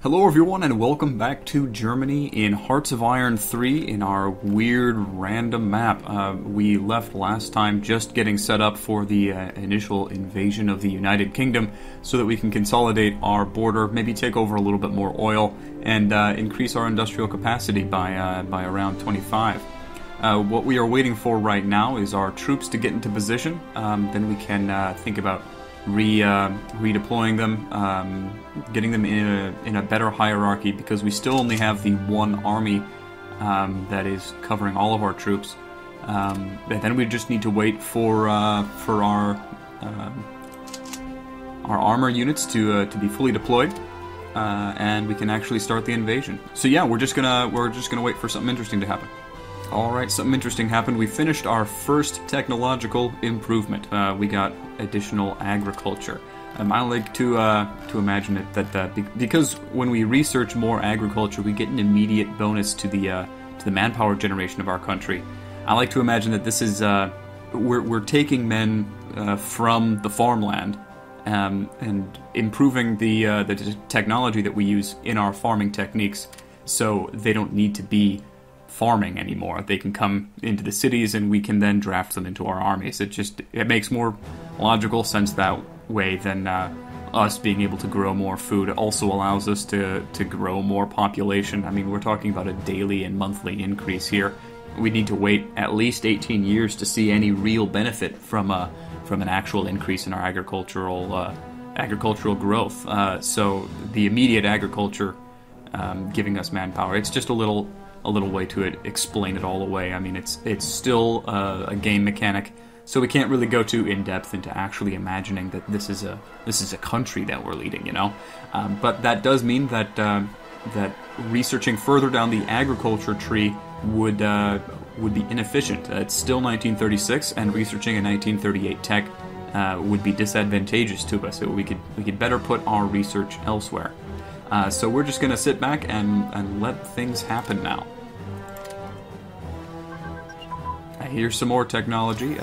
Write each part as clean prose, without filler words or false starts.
Hello everyone and welcome back to Germany in Hearts of Iron 3 in our weird random map. We left last time just getting set up for the initial invasion of the United Kingdom so that we can consolidate our border, maybe take over a little bit more oil, and increase our industrial capacity by around 25. What we are waiting for right now is our troops to get into position. Then we can think about redeploying them, getting them in a better hierarchy, because we still only have the one army that is covering all of our troops. And then we just need to wait for our armor units to be fully deployed, and we can actually start the invasion. So yeah, we're just gonna wait for something interesting to happen. Alright, something interesting happened. We finished our first technological improvement. We got additional agriculture. I like to imagine it that because when we research more agriculture, we get an immediate bonus to the manpower generation of our country. I like to imagine that this is we're taking men from the farmland and improving the technology that we use in our farming techniques, so they don't need to be farming anymore. They can come into the cities and we can then draft them into our armies. It makes more logical sense that way than us being able to grow more food. It also allows us to grow more population. I mean, we're talking about a daily and monthly increase here. We need to wait at least 18 years to see any real benefit from an actual increase in our agricultural growth. So the immediate agriculture giving us manpower, it's just a little way to explain it all away. I mean, it's still a game mechanic, so we can't really go too in depth into actually imagining that this is a country that we're leading, you know. But that does mean that that researching further down the agriculture tree would be inefficient. It's still 1936, and researching a 1938 tech would be disadvantageous to us. So we could better put our research elsewhere. So we're just going to sit back and let things happen now. Here's some more technology.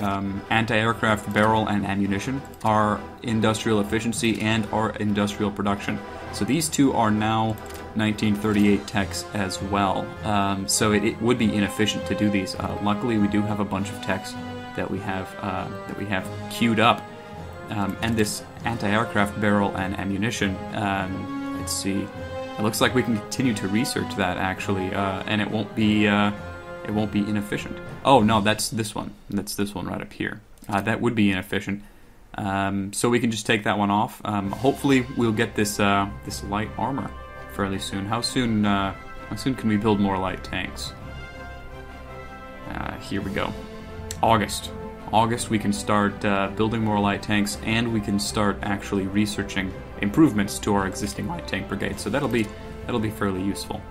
Anti-aircraft barrel and ammunition, our industrial efficiency, and our industrial production. So these two are now 1938 techs as well. So it would be inefficient to do these. Luckily, we do have a bunch of techs that we have queued up. And this anti-aircraft barrel and ammunition. Let's see. It looks like we can continue to research that actually, and it won't be inefficient. Oh no, that's this one. That's this one right up here. That would be inefficient. So we can just take that one off. Hopefully, we'll get this light armor fairly soon. How soon can we build more light tanks? Here we go. August, we can start building more light tanks, and we can start actually researching improvements to our existing light tank brigade. So that'll be fairly useful.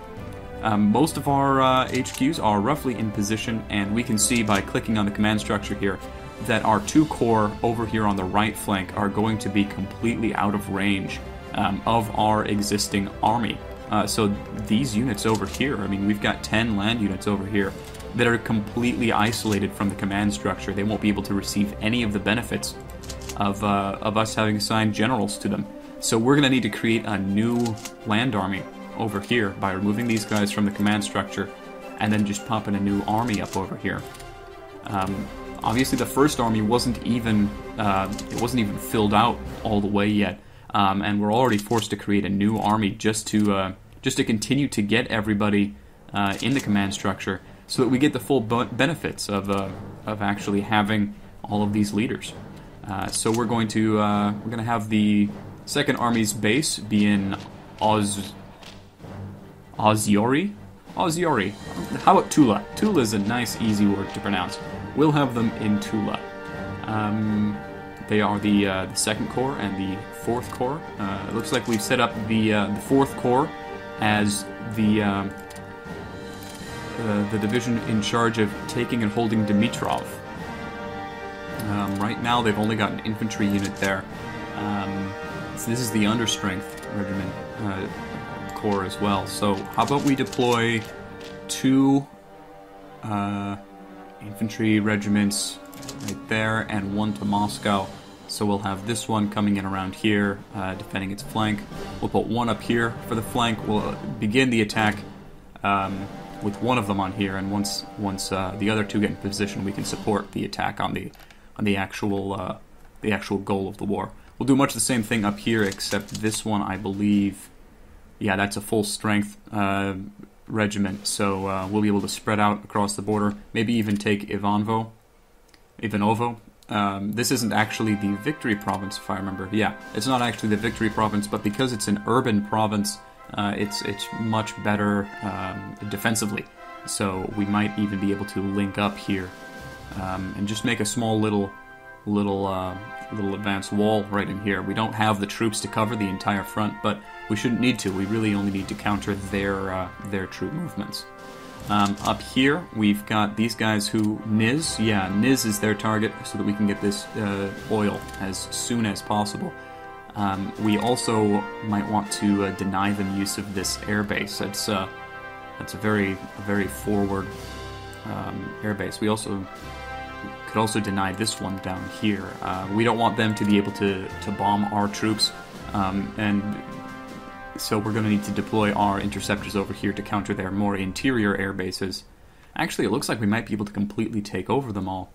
Most of our HQs are roughly in position, and we can see by clicking on the command structure here that our 2 corps over here on the right flank are going to be completely out of range of our existing army. So these units over here, I mean, we've got 10 land units over here that are completely isolated from the command structure. They won't be able to receive any of the benefits of us having assigned generals to them. So we're going to need to create a new land army over here by removing these guys from the command structure and then just popping a new army up over here. Obviously, the first army wasn't even filled out all the way yet, and we're already forced to create a new army just to continue to get everybody in the command structure, so that we get the full benefits of actually having all of these leaders. So we're going to have the Second Army's base be in Oziori? Oziori. How about Tula? Tula is a nice, easy word to pronounce. We'll have them in Tula. They are the 2nd Corps and the 4th Corps. It looks like we've set up the 4th Corps as the division in charge of taking and holding Dimitrov. Right now, they've only got an infantry unit there. So this is the understrength regiment corps as well. So how about we deploy 2 infantry regiments right there and 1 to Moscow, So we'll have this one coming in around here, defending its flank. We'll put one up here for the flank. We'll begin the attack with one of them on here, and once the other two get in position, we can support the attack on the actual goal of the war. We'll do much the same thing up here, except this one, I believe, yeah, that's a full strength regiment, so we'll be able to spread out across the border, maybe even take Ivanovo. This isn't actually the Victory Province, if I remember. Yeah, it's not actually the Victory Province, but because it's an urban province, it's much better defensively. So we might even be able to link up here and just make a small little advanced wall right in here. We don't have the troops to cover the entire front, but we shouldn't need to. We really only need to counter their troop movements. Up here, we've got these guys who Niz is their target, so that we can get this oil as soon as possible. We also might want to deny them use of this airbase. That's a very forward airbase. We could also deny this one down here. We don't want them to be able to bomb our troops, and so we're going to need to deploy our interceptors over here to counter their more interior air bases. Actually, it looks like we might be able to completely take over them all.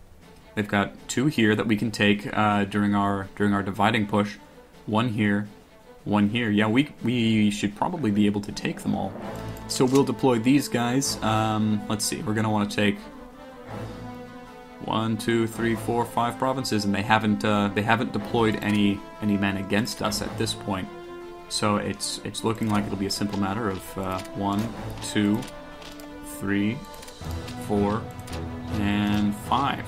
They've got two here that we can take during our dividing push. One here, one here. Yeah, we should probably be able to take them all. So we'll deploy these guys. Let's see. We're going to want to take 1, 2, 3, 4, 5 provinces, and they haven't deployed any men against us at this point. So it's looking like it'll be a simple matter of 1, 2, 3, 4, and 5.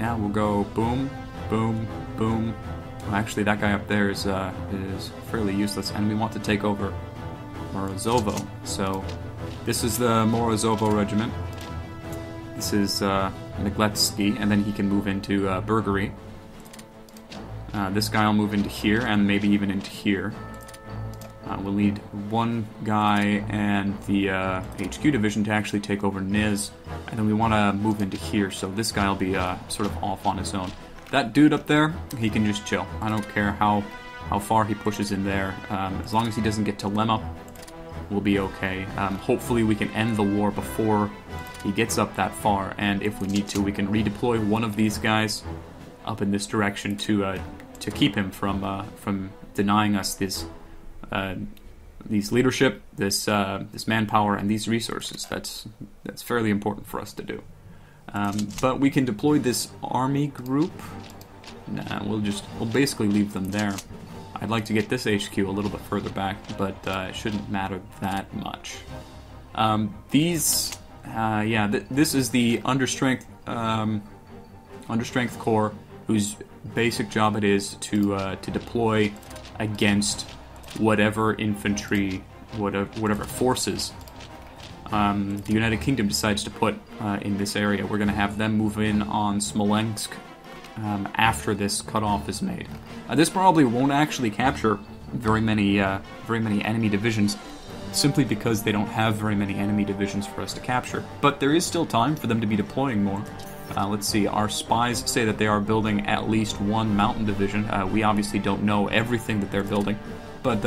Yeah, we'll go boom, boom, boom. Well, actually, that guy up there is fairly useless, and we want to take over Morozovo. So this is the Morozovo regiment. This is Negletsky, and then he can move into Burgary. This guy will move into here, and maybe even into here. We'll need one guy and the HQ division to actually take over Niz, and then we want to move into here, so this guy will be sort of off on his own. That dude up there, he can just chill. I don't care how far he pushes in there. As long as he doesn't get to Lemma, we'll be okay. Hopefully we can end the war before he gets up that far, and if we need to, we can redeploy one of these guys up in this direction to keep him from denying us these leadership, this manpower, and these resources. That's fairly important for us to do. But we can deploy this army group. Nah, we'll basically leave them there. I'd like to get this HQ a little bit further back, but it shouldn't matter that much. This is the understrength corps, whose basic job it is to deploy against whatever infantry, whatever forces the United Kingdom decides to put in this area. We're going to have them move in on Smolensk after this cutoff is made. This probably won't actually capture very many enemy divisions, simply because they don't have very many enemy divisions for us to capture. But there is still time for them to be deploying more. Let's see, our spies say that they are building at least one mountain division. We obviously don't know everything that they're building, but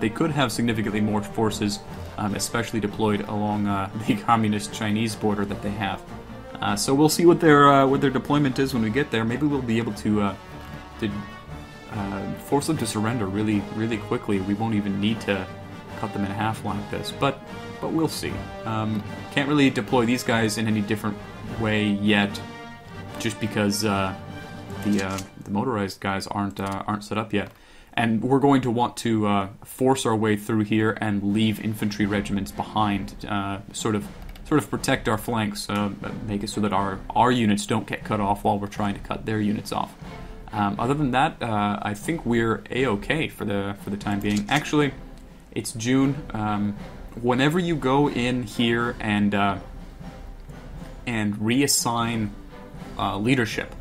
they could have significantly more forces, especially deployed along the communist Chinese border that they have. So we'll see what their deployment is when we get there. Maybe we'll be able to force them to surrender really, really quickly. We won't even need to cut them in half like this, but we'll see. Can't really deploy these guys in any different way yet, just because the motorized guys aren't set up yet. And we're going to want to force our way through here and leave infantry regiments behind, sort of protect our flanks, make it so that our units don't get cut off while we're trying to cut their units off. Other than that, I think we're A-okay for the time being. Actually, it's June. Whenever you go in here and reassign leadership,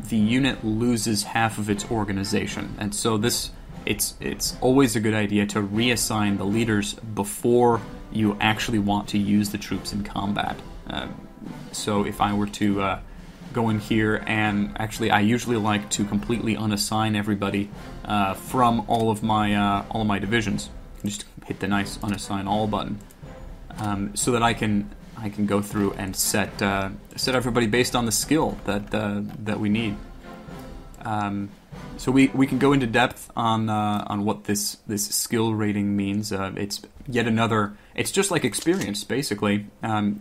the unit loses half of its organization, and so it's always a good idea to reassign the leaders before you actually want to use the troops in combat. So if I were to go in here and actually, I usually like to completely unassign everybody from all of my divisions. Just hit the nice unassign all button, so that I can go through and set everybody based on the skill that we need. So we can go into depth on what this skill rating means. It's yet another. It's just like experience, basically.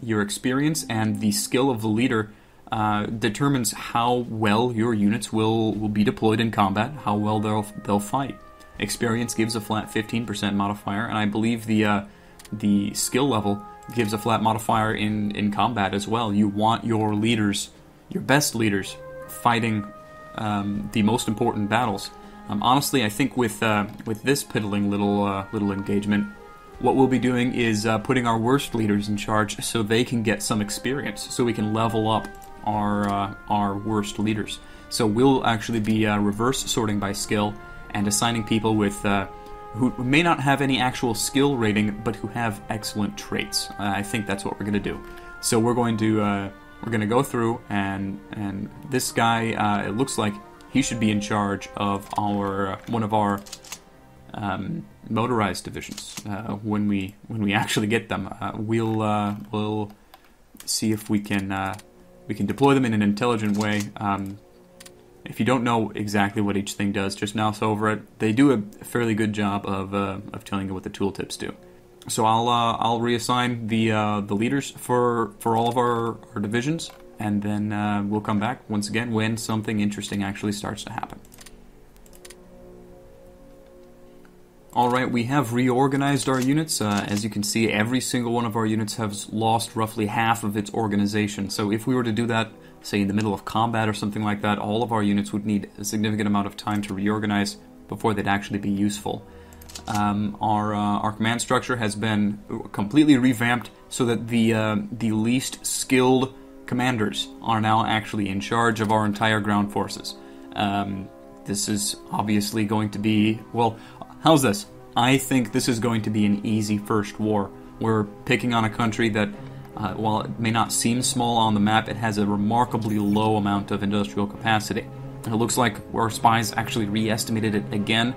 Your experience and the skill of the leader determines how well your units will be deployed in combat, how well they'll fight. Experience gives a flat 15% modifier, and I believe the skill level gives a flat modifier in combat as well. You want your leaders, your best leaders, fighting the most important battles. Honestly, I think with this piddling little engagement, what we'll be doing is putting our worst leaders in charge so they can get some experience, so we can level up our worst leaders. So we'll actually be reverse sorting by skill and assigning people with who may not have any actual skill rating, but who have excellent traits. I think that's what we're going to do. So we're going to go through, and this guy, it looks like he should be in charge of one of our motorized divisions when we actually get them. We'll see if we can deploy them in an intelligent way. If you don't know exactly what each thing does, just mouse over it. They do a fairly good job of telling you what the tooltips do. So I'll reassign the leaders for all of our divisions, and then we'll come back once again when something interesting actually starts to happen. Alright, we have reorganized our units. As you can see, every single one of our units has lost roughly half of its organization. So if we were to do that, say in the middle of combat or something like that, all of our units would need a significant amount of time to reorganize before they'd actually be useful. Our command structure has been completely revamped so that the least skilled commanders are now actually in charge of our entire ground forces. This is obviously going to be, well, how's this? I think this is going to be an easy first war. We're picking on a country that, while it may not seem small on the map, it has a remarkably low amount of industrial capacity. It looks like our spies actually re-estimated it again.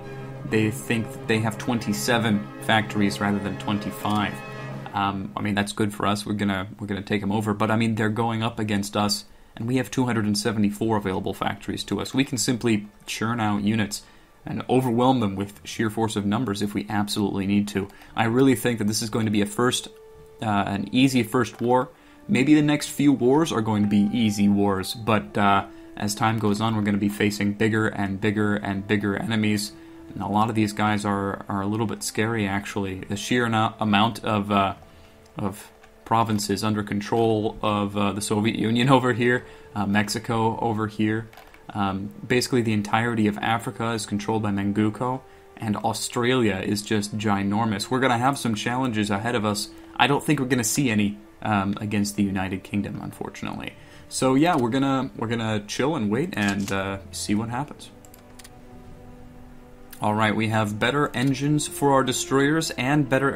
They think that they have 27 factories rather than 25. I mean, that's good for us. We're gonna take them over. But I mean, they're going up against us, and we have 274 available factories to us. We can simply churn out units and overwhelm them with sheer force of numbers if we absolutely need to. I really think that this is going to be an easy first war. Maybe the next few wars are going to be easy wars, but as time goes on, we're going to be facing bigger and bigger and bigger enemies. And a lot of these guys are a little bit scary, actually. The sheer amount of provinces under control of the Soviet Union over here, Mexico over here. Basically, the entirety of Africa is controlled by Menguko, and Australia is just ginormous. We're going to have some challenges ahead of us. I don't think we're going to see any against the United Kingdom, unfortunately. So yeah, we're gonna chill and wait and see what happens. All right, we have better engines for our destroyers and better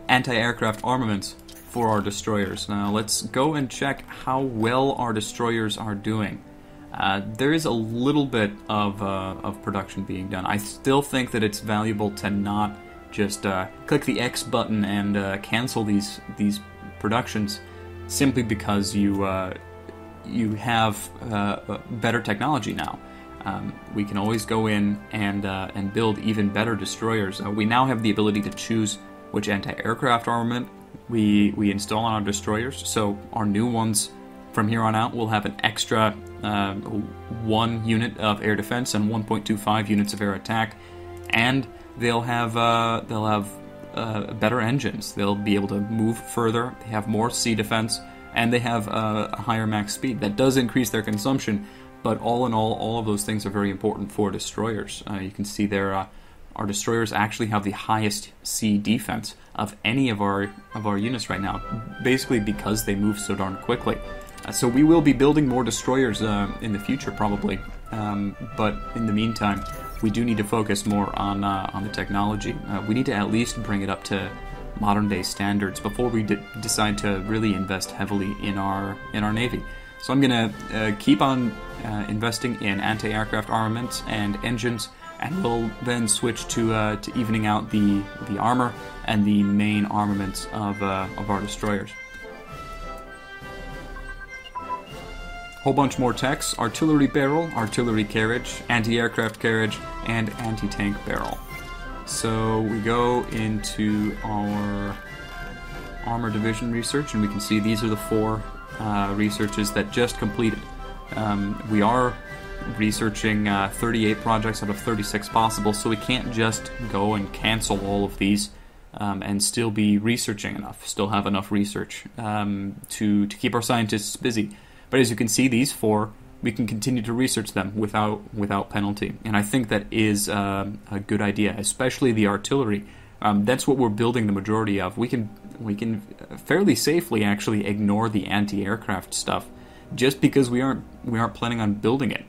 anti-aircraft armaments for our destroyers. Now let's go and check how well our destroyers are doing. There is a little bit of production being done. I still think that it's valuable to not just click the X button and cancel these productions simply because you have better technology now. We can always go in and build even better destroyers. We now have the ability to choose which anti-aircraft armament we install on our destroyers. So our new ones from here on out will have an extra 1 unit of air defense and 1.25 units of air attack, and they'll have better engines. They'll be able to move further. They have more sea defense, and they have a higher max speed. That does increase their consumption, but all in all of those things are very important for destroyers. You can see there, our destroyers actually have the highest sea defense of any of our units right now, basically because they move so darn quickly. So we will be building more destroyers in the future, probably. But in the meantime, we do need to focus more on the technology. We need to at least bring it up to modern-day standards before we decide to really invest heavily in our navy. So I'm going to keep on investing in anti-aircraft armaments and engines, and we'll then switch to evening out the armor and the main armaments of our destroyers. Whole bunch more techs: artillery barrel, artillery carriage, anti-aircraft carriage, and anti-tank barrel. So we go into our armor division research, and we can see these are the 4 researches that just completed. We are researching 38 projects out of 36 possible, so we can't just go and cancel all of these and still be researching enough, still have enough research to keep our scientists busy. But as you can see, these 4, we can continue to research them without penalty. And I think that is a good idea, especially the artillery. That's what we're building the majority of. We can fairly safely actually ignore the anti-aircraft stuff, just because we aren't planning on building it.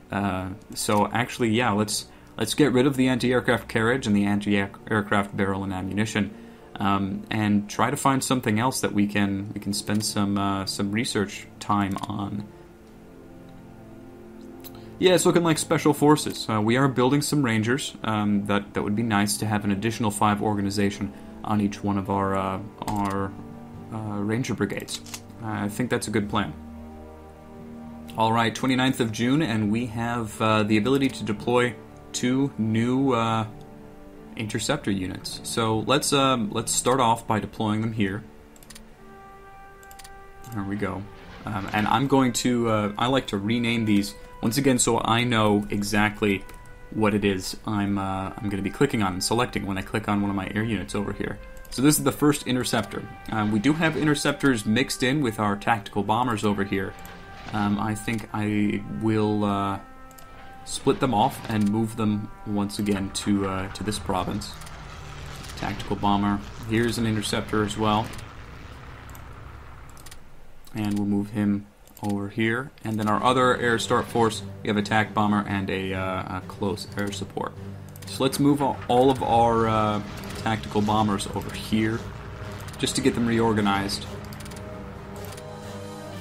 So actually, yeah, let's get rid of the anti-aircraft carriage and the anti-aircraft barrel and ammunition, and try to find something else that we can spend some research time on. Yeah, it's looking like special forces. We are building some rangers. That would be nice to have an additional 5 organization on each one of our ranger brigades. I think that's a good plan. All right, 29th of June, and we have the ability to deploy 2 new interceptor units. So let's start off by deploying them here. There we go. And I'm going to I like to rename these once again so I know exactly what it is I'm going to be clicking on and selecting when I click on one of my air units over here. So this is the first interceptor. We do have interceptors mixed in with our tactical bombers over here. I think I will split them off and move them once again to this province. Tactical bomber. Here's an interceptor as well. And we'll move him over here. And then our other air start force, we have attack bomber and a close air support. So let's move all of our tactical bombers over here, just to get them reorganized.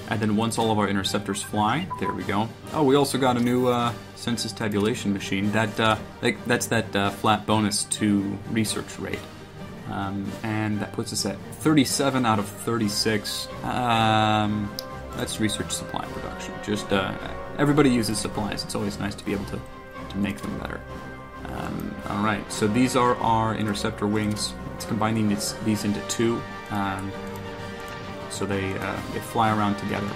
And then once all of our interceptors fly, there we go. Oh, we also got a new census tabulation machine. That's that flat bonus to research rate. And that puts us at 37 out of 36. That's research supply production. Just everybody uses supplies. It's always nice to be able to make them better. Alright, so these are our interceptor wings. It's combining these into 2. So they fly around together.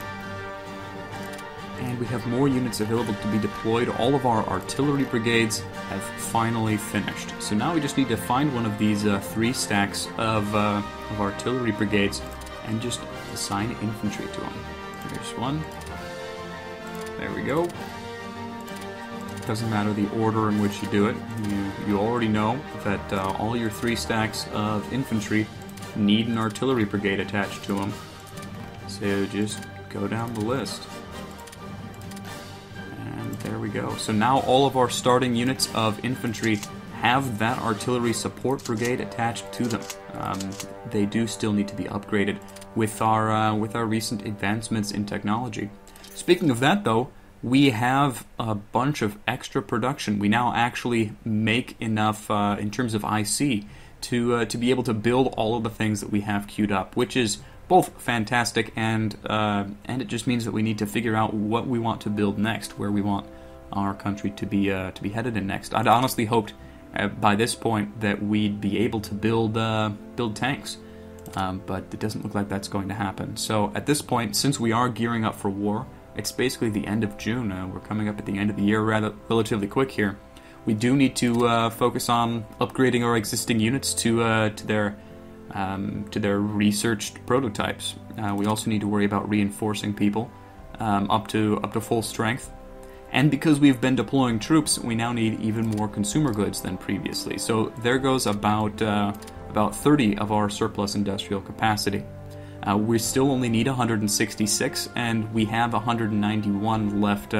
And we have more units available to be deployed. All of our artillery brigades have finally finished. So now we just need to find one of these 3 stacks of artillery brigades and just assign infantry to them. Here's one. There we go. Doesn't matter the order in which you do it. You already know that all your 3 stacks of infantry need an artillery brigade attached to them. So just go down the list. And there we go. So now all of our starting units of infantry have that artillery support brigade attached to them. They do still need to be upgraded with our recent advancements in technology. Speaking of that, though, we have a bunch of extra production. We now actually make enough in terms of IC to be able to build all of the things that we have queued up, which is both fantastic and it just means that we need to figure out what we want to build next, where we want our country to be headed in next. I'd honestly hoped by this point that we'd be able to build tanks, but it doesn't look like that's going to happen. So at this point, since we are gearing up for war, it's basically the end of June. We're coming up at the end of the year relatively quick here. We do need to focus on upgrading our existing units to their researched prototypes. We also need to worry about reinforcing people up to full strength. And because we've been deploying troops, we now need even more consumer goods than previously. So there goes about 30 of our surplus industrial capacity. We still only need 166, and we have 191 left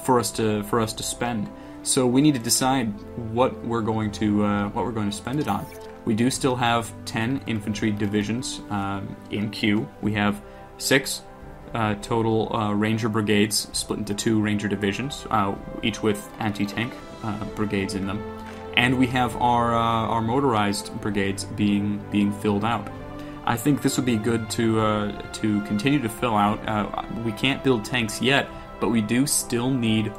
for us to spend. So we need to decide what we're going to spend it on. We do still have 10 infantry divisions in queue. We have 6 total Ranger brigades split into 2 Ranger divisions, each with anti-tank brigades in them. And we have our motorized brigades being filled out. I think this would be good to continue to fill out. We can't build tanks yet, but we do still need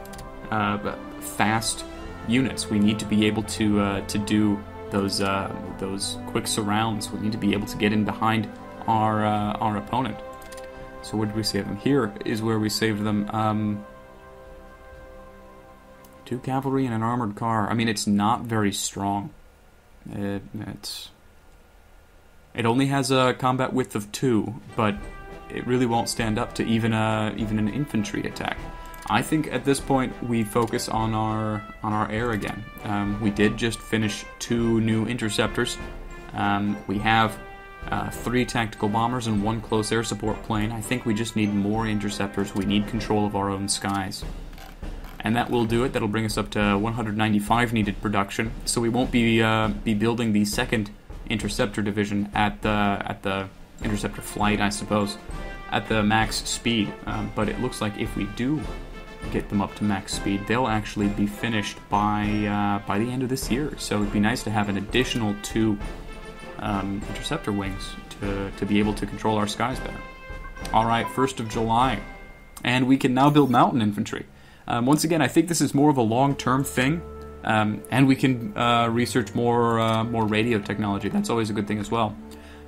fast units. We need to be able to do those quick surrounds. We need to be able to get in behind our opponent. So where did we save them? Here is where we saved them. 2 cavalry and an armored car. I mean, it's not very strong. It only has a combat width of 2, but it really won't stand up to even an infantry attack. I think at this point we focus on our air again. We did just finish 2 new interceptors. We have 3 tactical bombers and 1 close air support plane. I think we just need more interceptors. We need control of our own skies. And that will do it. That'll bring us up to 195 needed production. So we won't be building the 2nd interceptor division at the interceptor flight, I suppose, at the max speed. But it looks like if we do get them up to max speed, they'll actually be finished by the end of this year. So it'd be nice to have an additional 2 interceptor wings to be able to control our skies better. All right, 1st of July, and we can now build mountain infantry. Once again, I think this is more of a long-term thing, and we can research more radio technology. That's always a good thing as well.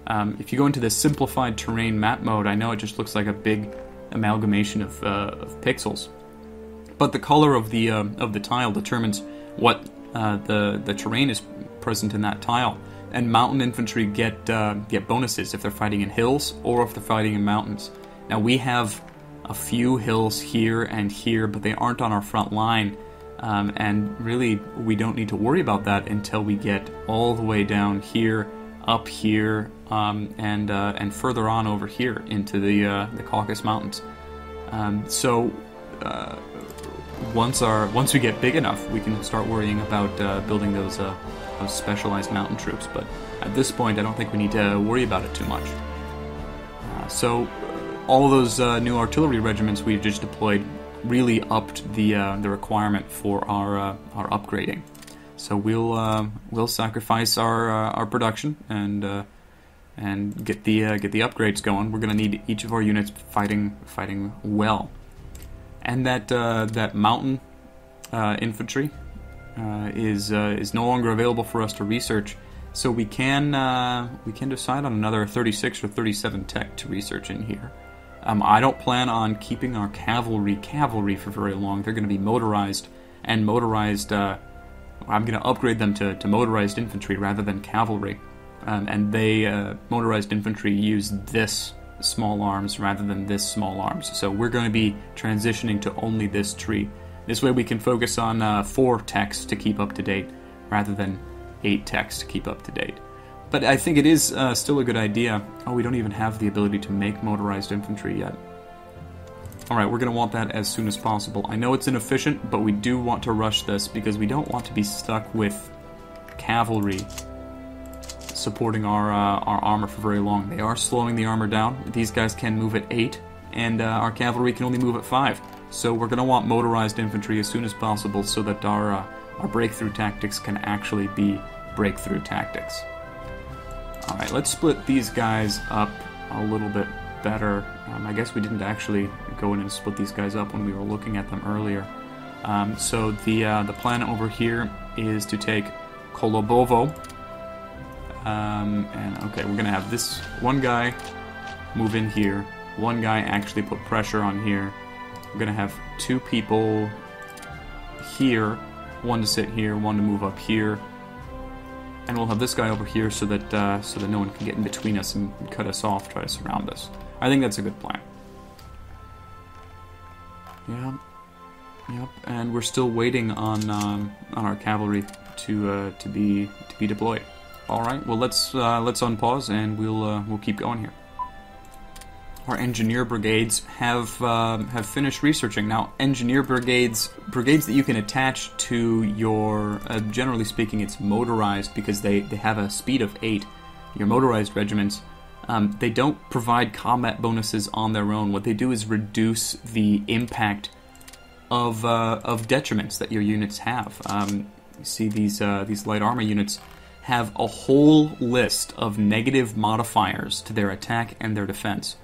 If you go into the simplified terrain map mode, I know it just looks like a big amalgamation of pixels, but the color of the tile determines what the terrain is present in that tile. And mountain infantry get bonuses if they're fighting in hills or if they're fighting in mountains. Now we have a few hills here and here, but they aren't on our front line, and really we don't need to worry about that until we get all the way down here, up here, and further on over here into the Caucasus Mountains. Once we get big enough, we can start worrying about building those specialized mountain troops. But at this point, I don't think we need to worry about it too much. So all of those new artillery regiments we've just deployed really upped the requirement for our upgrading. So we'll sacrifice our production and get the upgrades going. We're going to need each of our units fighting well, and that mountain infantry is no longer available for us to research. So we can decide on another 36 or 37 tech to research in here. I don't plan on keeping our cavalry for very long. They're going to be motorized, and motorized. I'm going to upgrade them to motorized infantry rather than cavalry. And motorized infantry use this small arms rather than this small arms. So we're going to be transitioning to only this tree. This way we can focus on 4 techs to keep up to date rather than 8 techs to keep up to date. But I think it is still a good idea. Oh, we don't even have the ability to make motorized infantry yet. Alright, we're going to want that as soon as possible. I know it's inefficient, but we do want to rush this because we don't want to be stuck with cavalry supporting our armor for very long. They are slowing the armor down. These guys can move at 8, and our cavalry can only move at 5. So we're going to want motorized infantry as soon as possible so that our breakthrough tactics can actually be breakthrough tactics. Alright, let's split these guys up a little bit better. I guess we didn't actually go in and split these guys up when we were looking at them earlier. So the plan over here is to take Kolobovo. And okay, we're going to have this one guy move in here. One guy actually put pressure on here. We're going to have 2 people here. One to sit here, one to move up here. And we'll have this guy over here so that no one can get in between us and cut us off, try to surround us. I think that's a good plan. Yep. And we're still waiting on our cavalry to be deployed. All right. Well, let's unpause and we'll keep going here. Our engineer brigades have finished researching. Now, engineer brigades that you can attach to your, generally speaking, it's motorized because they have a speed of 8. Your motorized regiments They don't provide combat bonuses on their own. What they do is reduce the impact of detriments that your units have. You see these light armor units have a whole list of negative modifiers to their attack and their defense.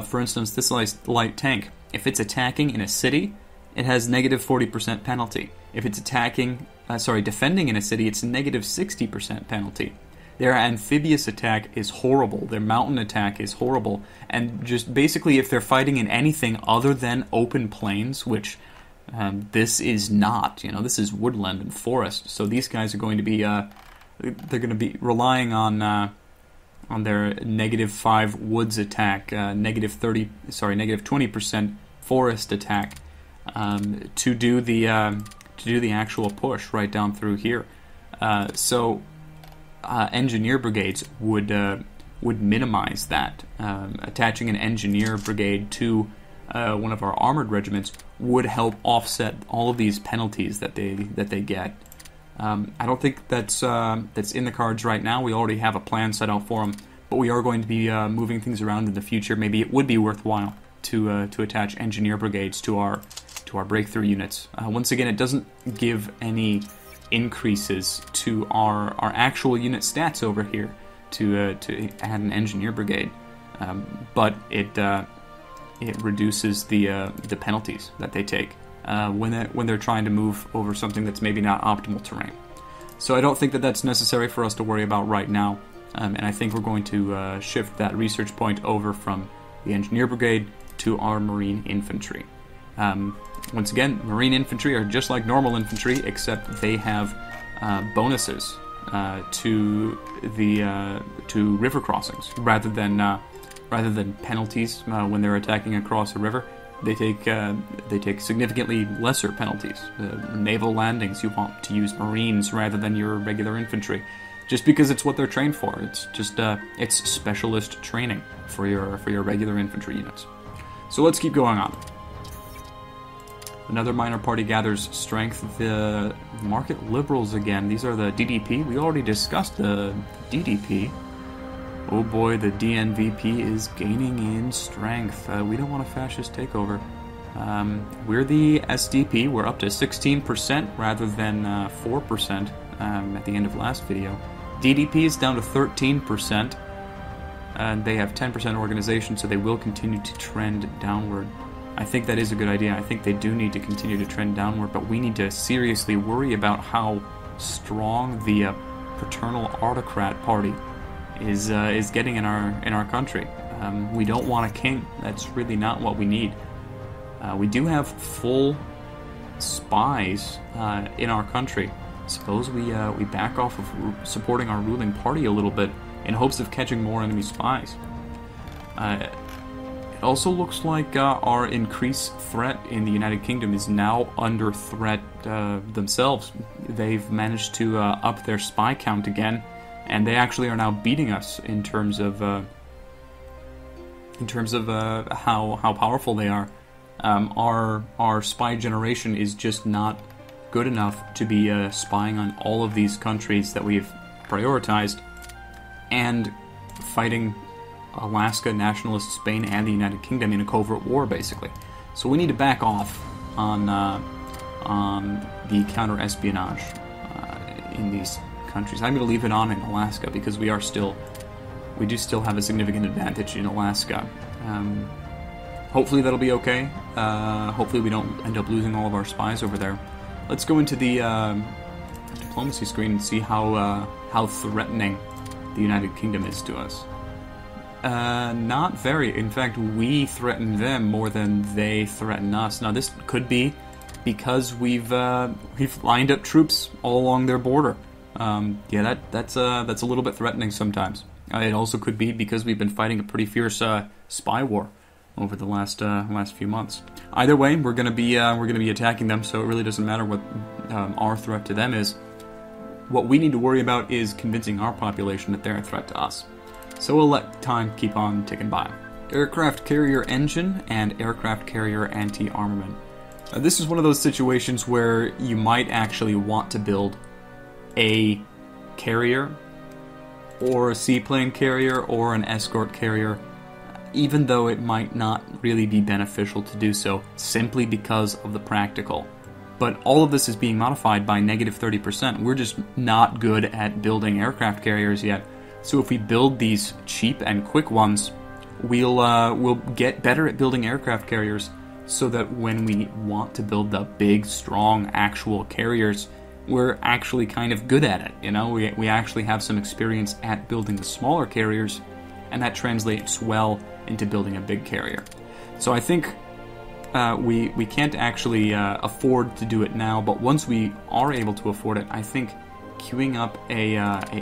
For instance, this light tank, if it's attacking in a city, it has negative 40% penalty. If it's defending in a city, it's a negative 60% penalty. Their amphibious attack is horrible. Their mountain attack is horrible. And just basically, if they're fighting in anything other than open plains, which this is not, this is woodland and forest. So these guys are going to be, they're going to be relying on their negative 5 woods attack, negative 20% forest attack, to do the actual push right down through here. So engineer brigades would minimize that. Attaching an engineer brigade to one of our armored regiments would help offset all of these penalties that they get. I don't think that's in the cards right now. We already have a plan set out for them, but we are going to be moving things around in the future. Maybe it would be worthwhile to attach engineer brigades to our breakthrough units. Once again, it doesn't give any increases to our actual unit stats over here to add an engineer brigade, but it reduces the penalties that they take when they're trying to move over something that's maybe not optimal terrain. So I don't think that that's necessary for us to worry about right now, and I think we're going to shift that research point over from the engineer brigade to our marine infantry. Once again, marine infantry are just like normal infantry, except they have bonuses to river crossings rather than penalties when they're attacking across a river. They take significantly lesser penalties. Naval landings, you want to use marines rather than your regular infantry, just because it's what they're trained for. It's just it's specialist training for your regular infantry units. So let's keep going on. Another minor party gathers strength. The market liberals again. These are the DDP. We already discussed the DDP. Oh boy, the DNVP is gaining in strength. We don't want a fascist takeover. We're the SDP. We're up to 16% rather than 4% at the end of last video. DDP is down to 13%. And they have 10% organization, so they will continue to trend downward. I think that is a good idea. I think they do need to continue to trend downward, but we need to seriously worry about how strong the paternal autocrat party is getting in our country. We don't want a king. That's really not what we need. We do have full spies in our country. Suppose we back off of supporting our ruling party a little bit in hopes of catching more enemy spies. It also looks like our increased threat in the United Kingdom is now under threat themselves. They've managed to up their spy count again, and they actually are now beating us in terms of how powerful they are. Our spy generation is just not good enough to be spying on all of these countries that we've prioritized and fighting Alaska, nationalist Spain, and the United Kingdom in a covert war, basically. So we need to back off on the counter-espionage in these countries. I'm going to leave it on in Alaska because we do still have a significant advantage in Alaska. Hopefully that'll be okay. Hopefully we don't end up losing all of our spies over there. Let's go into the diplomacy screen and see how threatening the United Kingdom is to us. Not very. In fact, we threaten them more than they threaten us. Now, this could be because we've lined up troops all along their border. Yeah, that's a little bit threatening sometimes. It also could be because we've been fighting a pretty fierce spy war over the last few months. Either way, we're gonna be attacking them, so it really doesn't matter what our threat to them is. What we need to worry about is convincing our population that they're a threat to us. So we'll let time keep on ticking by. Aircraft carrier engine and aircraft carrier anti-armament. This is one of those situations where you might actually want to build a carrier or a seaplane carrier, or an escort carrier, even though it might not really be beneficial to do so, simply because of the practical. But all of this is being modified by negative 30%. We're just not good at building aircraft carriers yet. So if we build these cheap and quick ones, we'll get better at building aircraft carriers, so that when we want to build the big, strong, actual carriers, we're actually kind of good at it. You know, we actually have some experience at building the smaller carriers, and that translates well into building a big carrier. So I think we can't actually afford to do it now, but once we are able to afford it, I think queuing up a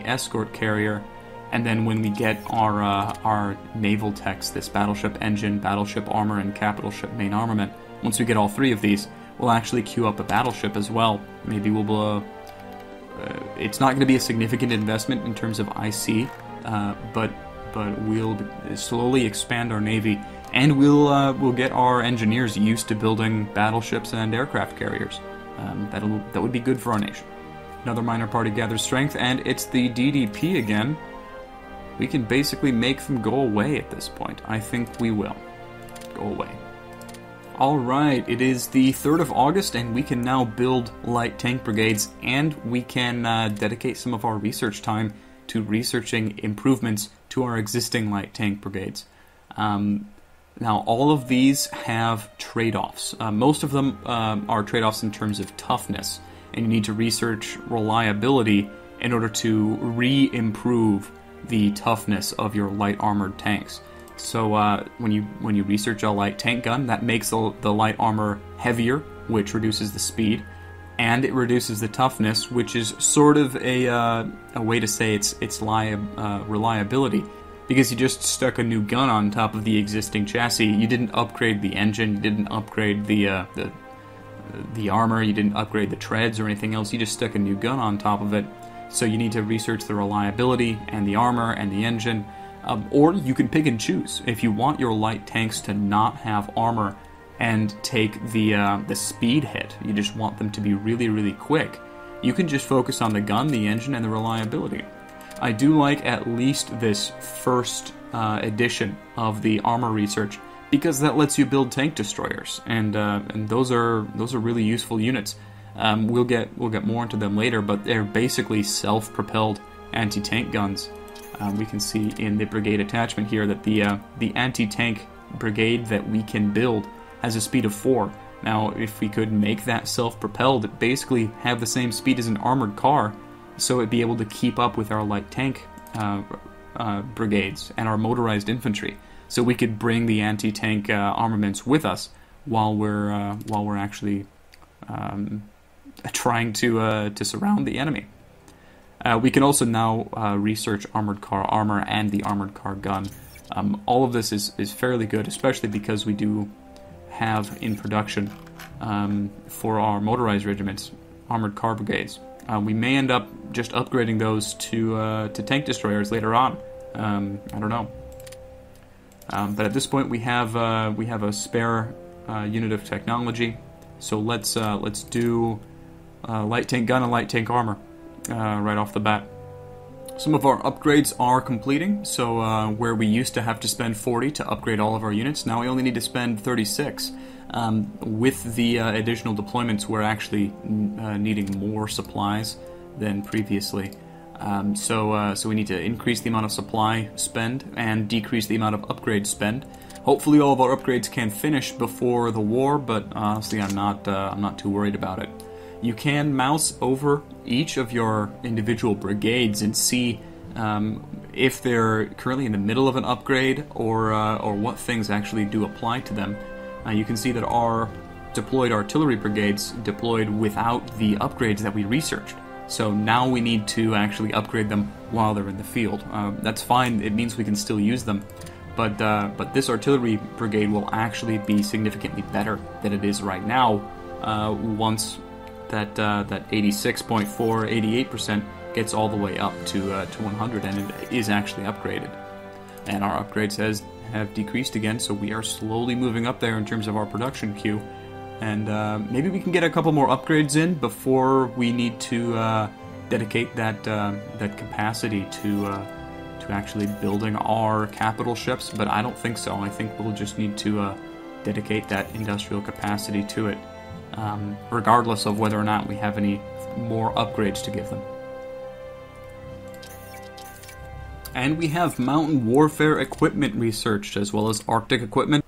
escort carrier, and then when we get our naval techs, this battleship engine, battleship armor, and capital ship main armament, once we get all three of these, we'll actually queue up a battleship as well. Maybe we'll it's not going to be a significant investment in terms of IC, but we'll slowly expand our navy, and we'll get our engineers used to building battleships and aircraft carriers. That would be good for our nation. Another minor party gathers strength, and it's the DDP again. We can basically make them go away at this point. I think we will. Go away. Alright, it is the 3rd of August, and we can now build light tank brigades, and we can dedicate some of our research time to researching improvements to our existing light tank brigades. Now, all of these have trade-offs. Most of them are trade-offs in terms of toughness, and you need to research reliability in order to re-improve the toughness of your light armored tanks. So when you research a light tank gun, that makes the light armor heavier, which reduces the speed, and it reduces the toughness, which is sort of a way to say it's reliability, because you just stuck a new gun on top of the existing chassis. You didn't upgrade the engine, you didn't upgrade the armor, you didn't upgrade the treads or anything else. You just stuck a new gun on top of it. So you need to research the reliability and the armor and the engine, or you can pick and choose. If you want your light tanks to not have armor and take the speed hit, you just want them to be really, really quick, you can just focus on the gun, the engine, and the reliability. I do like at least this first edition of the armor research, because that lets you build tank destroyers, and those are really useful units. We'll get more into them later, but they're basically self-propelled anti-tank guns. We can see in the brigade attachment here that the anti-tank brigade that we can build has a speed of 4. Now, if we could make that self-propelled, it basically have the same speed as an armored car, so it'd be able to keep up with our light tank brigades and our motorized infantry. So we could bring the anti-tank armaments with us while we're actually trying to surround the enemy. We can also now research armored car armor and the armored car gun. All of this is fairly good, especially because we do have in production for our motorized regiments armored car brigades. We may end up just upgrading those to tank destroyers later on. I don't know. But at this point, we have a spare unit of technology. So let's do light tank gun and light tank armor right off the bat. Some of our upgrades are completing, so where we used to have to spend 40 to upgrade all of our units, now we only need to spend 36. With the additional deployments, we're actually needing more supplies than previously. So we need to increase the amount of supply spend and decrease the amount of upgrade spend. Hopefully all of our upgrades can finish before the war, but honestly I'm not too worried about it. You can mouse over each of your individual brigades and see if they're currently in the middle of an upgrade or what things actually do apply to them. You can see that our deployed artillery brigades deployed without the upgrades that we researched. So now we need to actually upgrade them while they're in the field. That's fine, it means we can still use them. But this artillery brigade will actually be significantly better than it is right now once that 86.4, 88% gets all the way up to 100 and it is actually upgraded. And our upgrades have decreased again, so we are slowly moving up there in terms of our production queue. And maybe we can get a couple more upgrades in before we need to dedicate that capacity to actually building our capital ships, but I don't think so. I think we'll just need to dedicate that industrial capacity to it, regardless of whether or not we have any more upgrades to give them. And we have mountain warfare equipment researched, as well as Arctic equipment,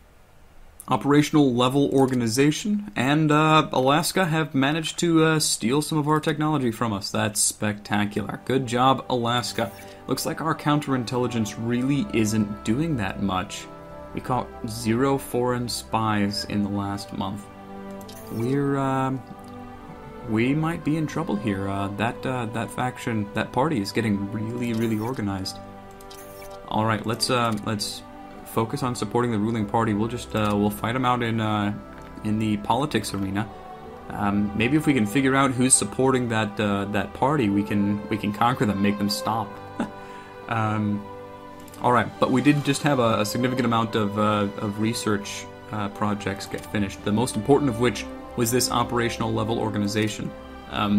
operational level organization, and Alaska have managed to steal some of our technology from us. That's spectacular. Good job, Alaska. Looks like our counterintelligence really isn't doing that much. We caught 0 foreign spies in the last month. We might be in trouble here. That faction, that party is getting really, really organized. All right, let's focus on supporting the ruling party. We'll just we'll fight them out in the politics arena. Maybe if we can figure out who's supporting that party, we can conquer them, make them stop. All right, but we did just have a significant amount of research projects get finished. The most important of which was this operational level organization.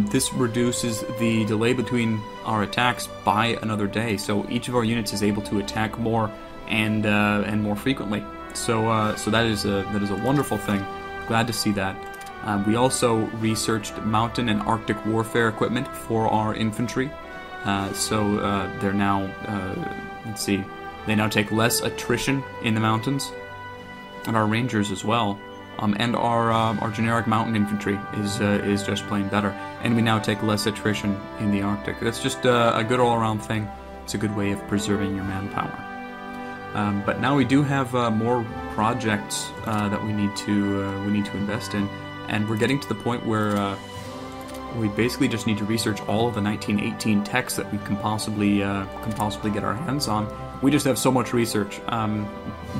This reduces the delay between our attacks by another day, so each of our units is able to attack more and more frequently. So that is a wonderful thing. Glad to see that. We also researched mountain and Arctic warfare equipment for our infantry. They're now let's see, they now take less attrition in the mountains, and our rangers as well. And our generic mountain infantry is just plain better, and we now take less attrition in the Arctic. That's just a good all-around thing. It's a good way of preserving your manpower. But now we do have more projects that we need to invest in, and we're getting to the point where we basically just need to research all of the 1918 techs that we can possibly get our hands on. We just have so much research.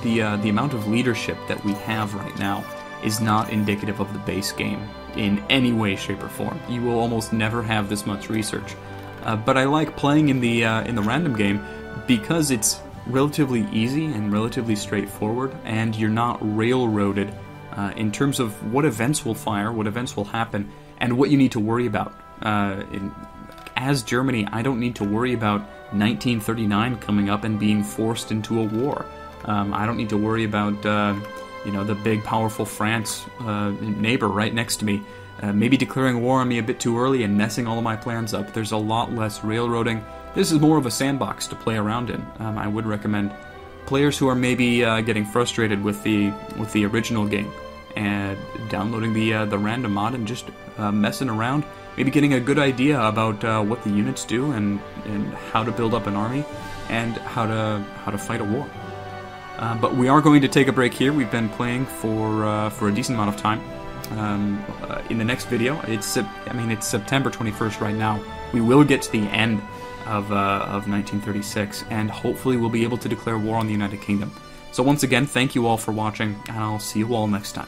The amount of leadership that we have right now is not indicative of the base game in any way, shape, or form. You will almost never have this much research. But I like playing in the random game because it's relatively easy and relatively straightforward, and you're not railroaded in terms of what events will fire, what events will happen, and what you need to worry about. As Germany, I don't need to worry about 1939 coming up and being forced into a war. I don't need to worry about the big powerful France neighbor right next to me maybe declaring war on me a bit too early and messing all of my plans up. There's a lot less railroading. This is more of a sandbox to play around in. I would recommend players who are maybe getting frustrated with the original game and downloading the random mod and just messing around, maybe getting a good idea about what the units do and how to build up an army and how to fight a war. But we are going to take a break here. We've been playing for a decent amount of time. In the next video, it's September 21st right now. We will get to the end of 1936, and hopefully we'll be able to declare war on the United Kingdom. So once again, thank you all for watching, and I'll see you all next time.